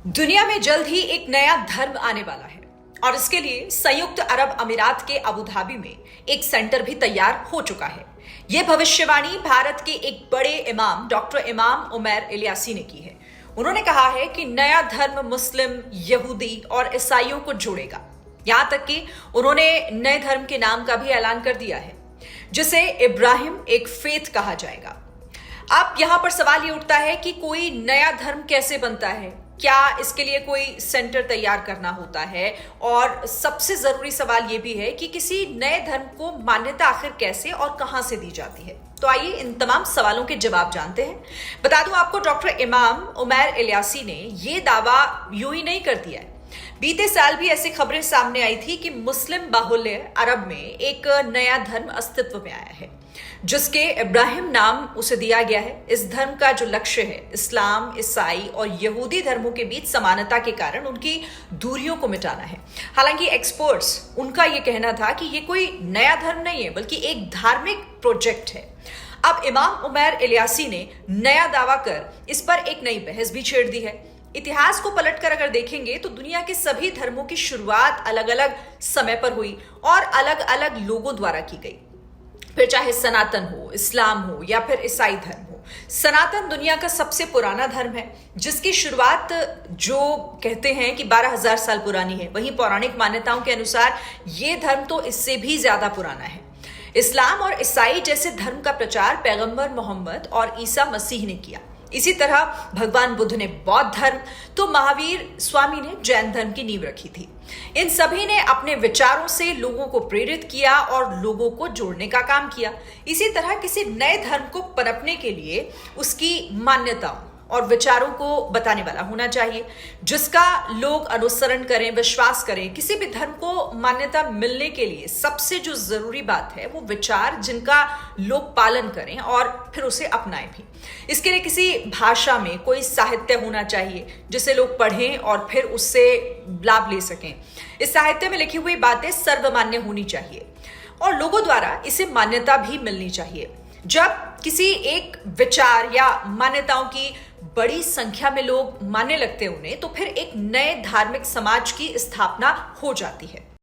दुनिया में जल्द ही एक नया धर्म आने वाला है और इसके लिए संयुक्त अरब अमीरात के अबू धाबी में एक सेंटर भी तैयार हो चुका है। यह भविष्यवाणी भारत के एक बड़े इमाम डॉक्टर इमाम उमैर इलियासी ने की है। उन्होंने कहा है कि नया धर्म मुस्लिम, यहूदी और ईसाइयों को जोड़ेगा। यहां तक कि उन्होंने नए धर्म के नाम का भी ऐलान कर दिया है, जिसे इब्राहिम एक फेथ कहा जाएगा। अब यहां पर सवाल ये उठता है कि कोई नया धर्म कैसे बनता है? क्या इसके लिए कोई सेंटर तैयार करना होता है? और सबसे जरूरी सवाल यह भी है कि किसी नए धर्म को मान्यता आखिर कैसे और कहां से दी जाती है? तो आइए इन तमाम सवालों के जवाब जानते हैं। बता दूं आपको, डॉक्टर इमाम उमैर इलियासी ने यह दावा यूं ही नहीं कर दिया है। बीते साल भी ऐसी खबरें सामने आई थी कि मुस्लिम बाहुल्य अरब में एक नया धर्म अस्तित्व में आया है, जिसके इब्राहिम नाम उसे दिया गया है। इस धर्म का जो लक्ष्य है, इस्लाम, ईसाई और यहूदी धर्मों के बीच समानता के कारण उनकी दूरियों को मिटाना है। हालांकि एक्सपर्ट्स, उनका यह कहना था कि यह कोई नया धर्म नहीं है, बल्कि एक धार्मिक प्रोजेक्ट है। अब इमाम उमैर इलियासी ने नया दावा कर इस पर एक नई बहस भी छेड़ दी है। इतिहास को पलटकर अगर देखेंगे तो दुनिया के सभी धर्मों की शुरुआत अलग अलग समय पर हुई और अलग अलग लोगों द्वारा की गई। फिर चाहे सनातन हो, इस्लाम हो या फिर ईसाई धर्म हो, सनातन दुनिया का सबसे पुराना धर्म है, जिसकी शुरुआत जो कहते हैं कि 12,000 साल पुरानी है। वहीं पौराणिक मान्यताओं के अनुसार यह धर्म तो इससे भी ज्यादा पुराना है। इस्लाम और ईसाई जैसे धर्म का प्रचार पैगंबर मोहम्मद और ईसा मसीह ने किया। इसी तरह भगवान बुद्ध ने बौद्ध धर्म, तो महावीर स्वामी ने जैन धर्म की नींव रखी थी। इन सभी ने अपने विचारों से लोगों को प्रेरित किया और लोगों को जोड़ने का काम किया। इसी तरह किसी नए धर्म को पनपने के लिए उसकी मान्यताओं और विचारों को बताने वाला होना चाहिए, जिसका लोग अनुसरण करें, विश्वास करें। किसी भी धर्म को मान्यता मिलने के लिए सबसे जो जरूरी बात है वो विचार, जिनका लोग पालन करें और फिर उसे अपनाएं भी। इसके लिए किसी भाषा में कोई साहित्य होना चाहिए जिसे लोग पढ़ें और फिर उससे लाभ ले सकें। इस साहित्य में लिखी हुई बातें सर्वमान्य होनी चाहिए और लोगों द्वारा इसे मान्यता भी मिलनी चाहिए। जब किसी एक विचार या मान्यताओं की बड़ी संख्या में लोग मानने लगते हैं उन्हें, तो फिर एक नए धार्मिक समाज की स्थापना हो जाती है।